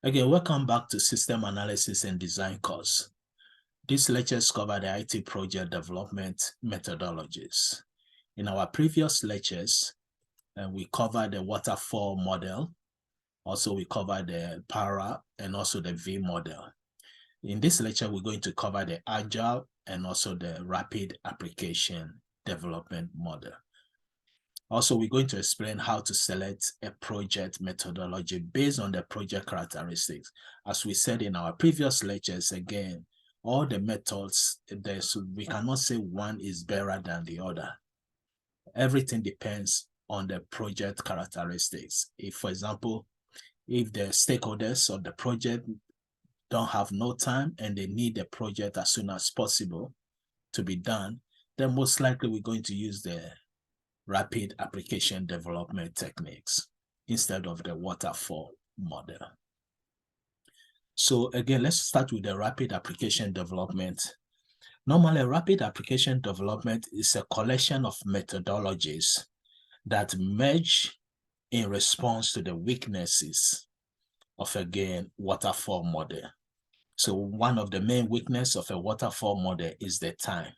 Again, welcome back to System Analysis and Design course. These lectures cover the IT project development methodologies. In our previous lectures, we covered the waterfall model. Also, we covered the para and also the V model. In this lecture, we're going to cover the Agile and also the rapid application development model. Also, we're going to explain how to select a project methodology based on the project characteristics. As we said in our previous lectures, again, all the methods, we cannot say one is better than the other. Everything depends on the project characteristics. If, for example, if the stakeholders of the project don't have no time and they need the project as soon as possible to be done, then most likely we're going to use the rapid application development techniques instead of the waterfall model. So again, let's start with the rapid application development. Normally, rapid application development is a collection of methodologies that merge in response to the weaknesses of, again, waterfall model. So one of the main weaknesses of a waterfall model is the time.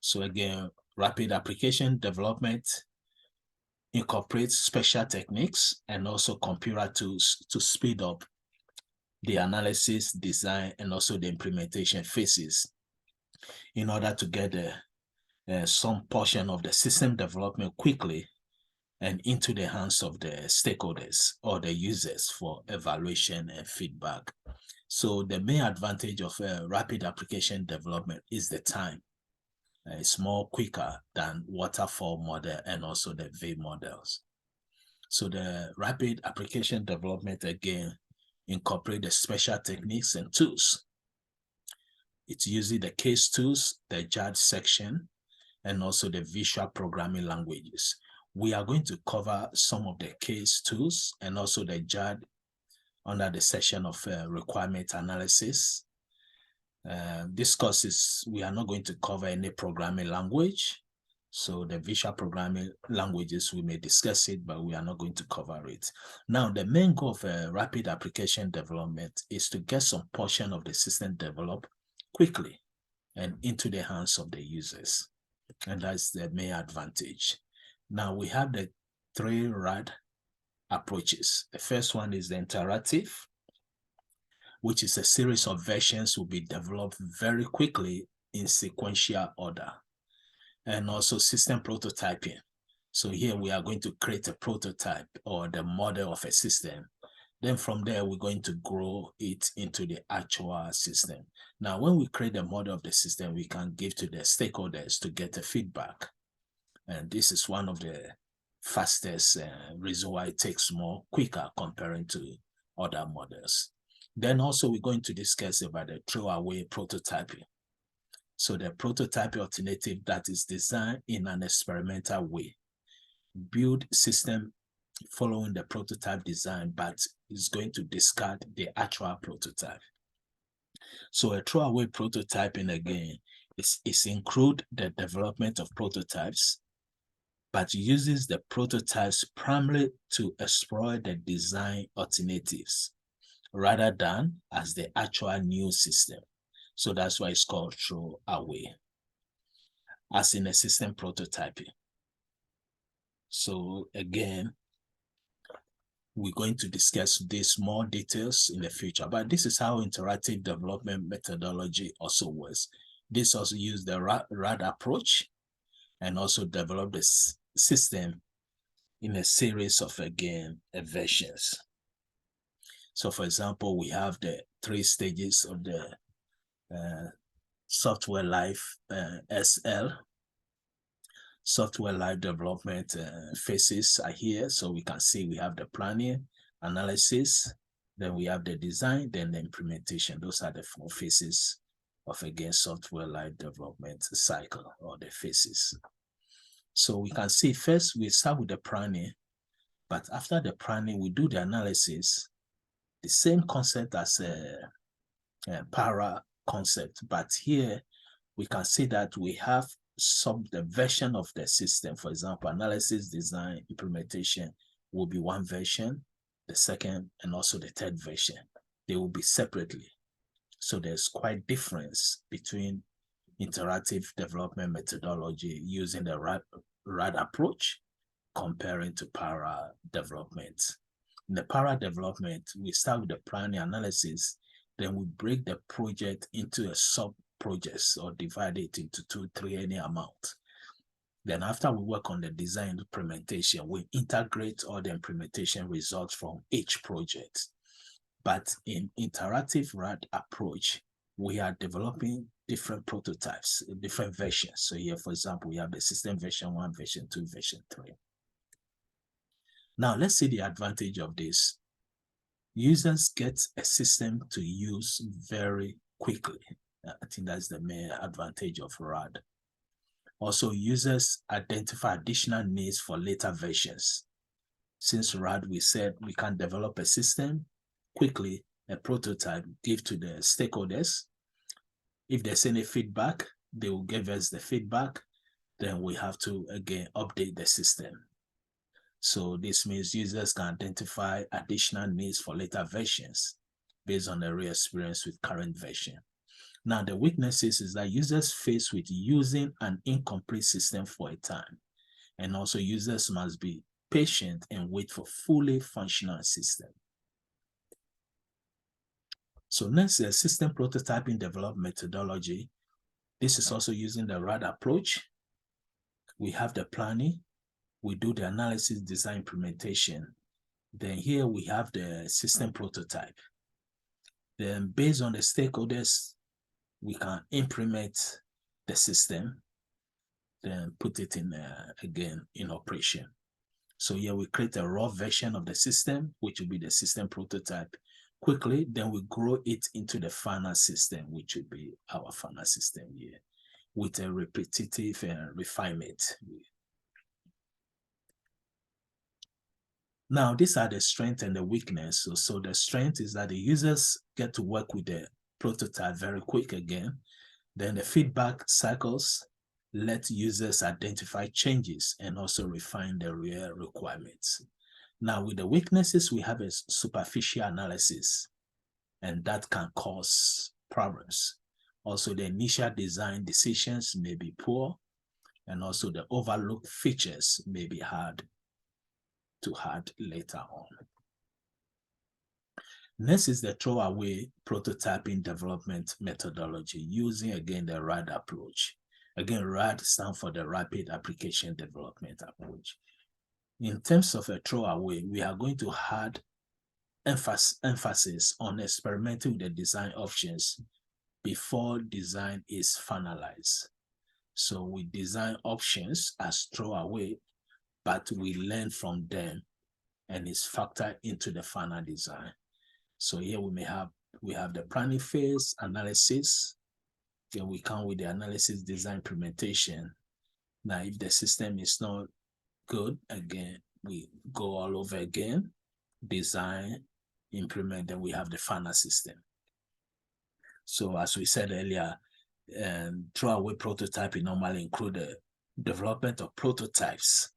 So again, rapid application development incorporates special techniques and also computer tools to speed up the analysis, design, and also the implementation phases in order to get some portion of the system development quickly and into the hands of the stakeholders or the users for evaluation and feedback. So the main advantage of rapid application development is the time. It's more quicker than waterfall model and also the V models. So the rapid application development, again, incorporate the special techniques and tools. It's using the case tools, the JAD section, and also the visual programming languages. We are going to cover some of the case tools and also the JAD under the section of requirement analysis. This course we are not going to cover any programming language. So the visual programming languages, we may discuss it, but we are not going to cover it. Now, the main goal of rapid application development is to get some portion of the system developed quickly and into the hands of the users. And that's the main advantage. Now, we have the 3 RAD approaches. The first one is the Iterative, which is a series of versions will be developed very quickly in sequential order. And also system prototyping. So here we are going to create a prototype or the model of a system. Then from there, we're going to grow it into the actual system. Now, when we create the model of the system, we can give to the stakeholders to get a feedback. And this is one of the fastest reason why it takes quicker comparing to other models. Then also we're going to discuss about the throwaway prototyping. So the prototype alternative that is designed in an experimental way. Build system following the prototype design, but is going to discard the actual prototype. So a throwaway prototyping, again, is include the development of prototypes, but uses the prototypes primarily to explore the design alternatives rather than as the actual new system. So that's why it's called throwaway, as in a system prototyping. So again, we're going to discuss this more details in the future, but this is how interactive development methodology also works. This also uses the RAD approach and also develop the system in a series of, again, versions. So for example, we have the 3 stages of the software life SL. Software life development phases are here. So we can see we have the planning, analysis, then we have the design, then the implementation. Those are the 4 phases of, again, software life development cycle or the phases. So we can see first we start with the planning, but after the planning, we do the analysis, the same concept as a para concept, but here we can see that we have the version of the system. For example, analysis, design, implementation will be one version. the second, and also the third version. They will be separately. So there's quite difference between iterative development methodology using the RAD approach comparing to para development. In the para development, we start with the planning analysis, then we break the project into a sub-projects or divide it into 2, 3, any amount. Then after we work on the design implementation, we integrate all the implementation results from each project. But in iterative RAD approach, we are developing different prototypes, different versions. So here, for example, we have the system version 1, version 2, version 3. Now, let's see the advantage of this. Users get a system to use very quickly. I think that's the main advantage of RAD. Also, users identify additional needs for later versions. Since RAD, we said we can develop a system quickly, a prototype, give to the stakeholders. If there's any feedback, they will give us the feedback. Then we have to, again, update the system. So this means users can identify additional needs for later versions based on their real experience with current version. Now, the weaknesses is that users face with using an incomplete system for a time. And also users must be patient and wait for fully functional system. So next is system prototyping development methodology. This is also using the RAD approach. We have the planning. We do the analysis, design, implementation. Then here we have the system prototype. Then based on the stakeholders, we can implement the system, then put it in, again, in operation. So here we create a raw version of the system, which will be the system prototype quickly. Then we grow it into the final system, which will be our final system here, with a repetitive refinement. Now, these are the strength and the weakness. So the strength is that the users get to work with the prototype very quick again. Then the feedback cycles let users identify changes and also refine the real requirements. Now, with the weaknesses, we have a superficial analysis, and that can cause problems. Also, the initial design decisions may be poor, and also the overlooked features may be hard to add later on. Next is the throwaway prototyping development methodology using, again, the RAD approach. Again, RAD stands for the Rapid Application Development Approach. In terms of a throwaway, we are going to add emphasis on experimenting with the design options before design is finalized. So we design options as throwaway, but we learn from them and it's factored into the final design. So here we have the planning phase, analysis, then we come with the analysis, design, implementation. Now, if the system is not good, again, we go all over again, design, implement, then we have the final system. So as we said earlier, throwaway prototyping normally include the development of prototypes,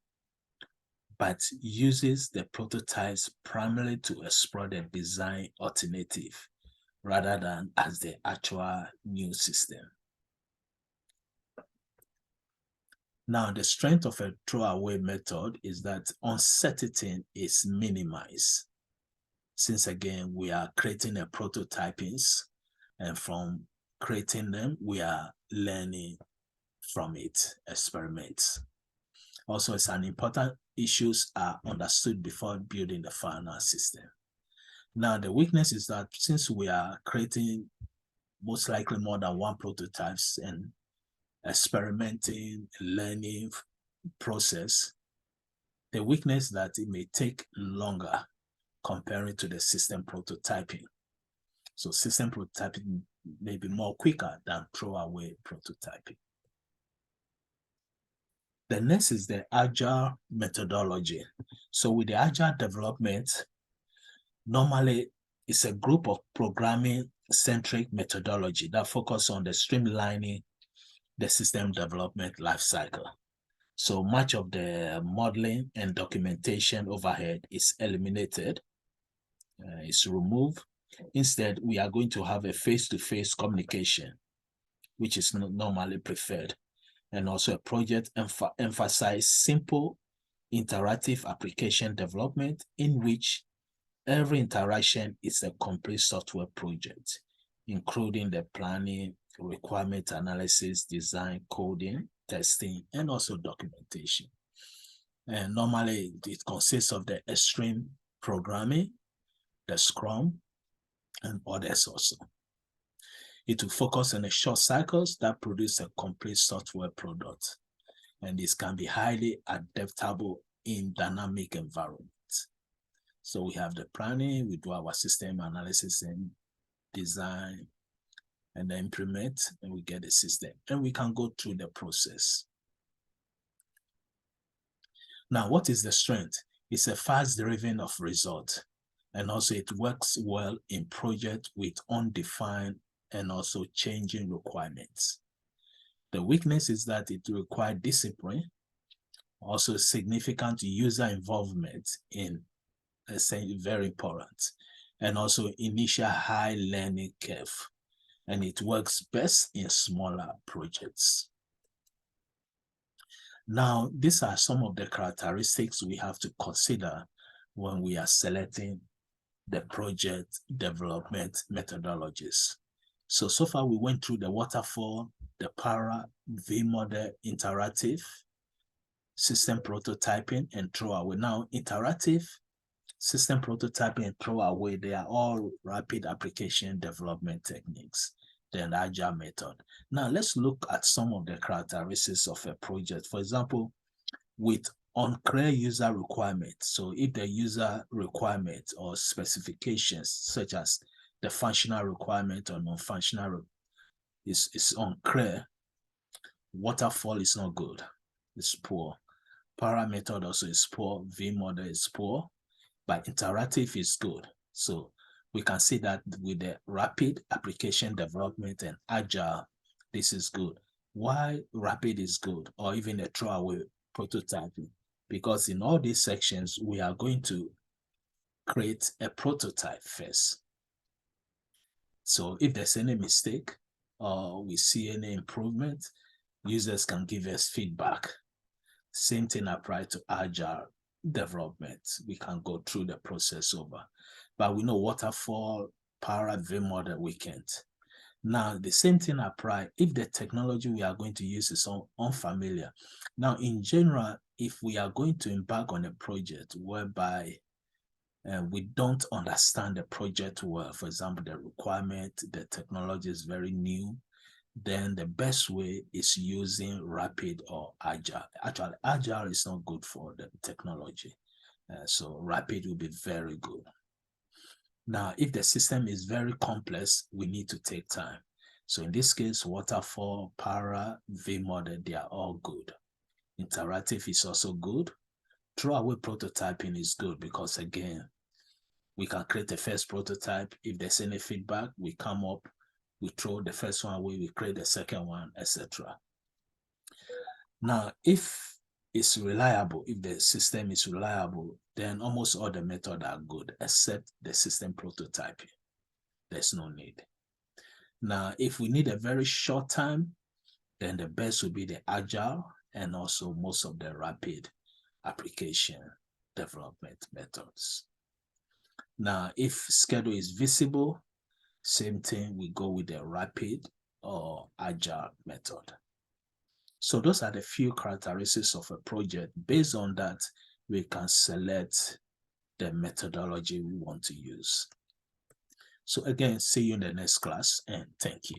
but uses the prototypes primarily to explore the design alternative rather than as the actual new system. Now, the strength of a throwaway method is that uncertainty is minimized. Since again, we are creating a prototypings, and from creating them, we are learning from it, experiments. Also, it's an important issues are understood before building the final system. Now, the weakness is that since we are creating most likely more than one prototypes and experimenting, learning process, the weakness that it may take longer comparing to the system prototyping. So system prototyping may be more quicker than throwaway prototyping. The next is the Agile methodology. So with the Agile development, normally it's a group of programming-centric methodology that focus on the streamlining the system development lifecycle. So much of the modeling and documentation overhead is eliminated, is removed. Instead, we are going to have a face-to-face communication, which is normally preferred. And also a project emphasize simple interactive application development in which every interaction is a complete software project, including the planning, requirement analysis, design, coding, testing, and also documentation. And normally it consists of the extreme programming, the Scrum, and others also. It will focus on the short cycles that produce a complete software product. And this can be highly adaptable in dynamic environments. So we have the planning, we do our system analysis and design, and then implement, and we get the system. And we can go through the process. Now, what is the strength? It's a fast driven of result. And also it works well in projects with undefined and also changing requirements. The weakness is that it requires discipline, also significant user involvement in very important, and also initial high learning curve. And it works best in smaller projects. Now, these are some of the characteristics we have to consider when we are selecting the project development methodologies. So far we went through the waterfall, the para, V-model, iterative, system prototyping, and throwaway. Now, iterative, system prototyping, and throwaway, they are all rapid application development techniques, the Agile method. Now, let's look at some of the characteristics of a project. For example, with unclear user requirements. So if the user requirement or specifications, such as the functional requirement or non-functional is unclear, waterfall is not good, it's poor. Para method also is poor, V model is poor, but iterative is good. So we can see that with the rapid application development and agile, this is good. Why rapid is good, or even a throwaway prototyping? Because in all these sections, we are going to create a prototype first. So if there's any mistake or we see any improvement, users can give us feedback. Same thing applies to agile development. We can go through the process over. But we know waterfall, para, V model, we can't. Now, the same thing applies if the technology we are going to use is unfamiliar. Now, in general, if we are going to embark on a project whereby we don't understand the project well, for example, the requirement, the technology is very new, then the best way is using rapid or agile. Actually, agile is not good for the technology. So rapid will be very good. Now, if the system is very complex, we need to take time. So in this case, waterfall, para, V model, they are all good. Iterative is also good. Throwaway prototyping is good because, again, we can create a first prototype. If there's any feedback, we come up, we throw the first one away, we create the second one, etc. Now, if it's reliable, if the system is reliable, then almost all the methods are good, except the system prototyping. There's no need. Now, if we need a very short time, then the best would be the agile and also most of the rapid application development methods. Now, if schedule is visible, same thing, we go with the rapid or agile method. So those are the few characteristics of a project. Based on that, we can select the methodology we want to use. So again, see you in the next class, and thank you.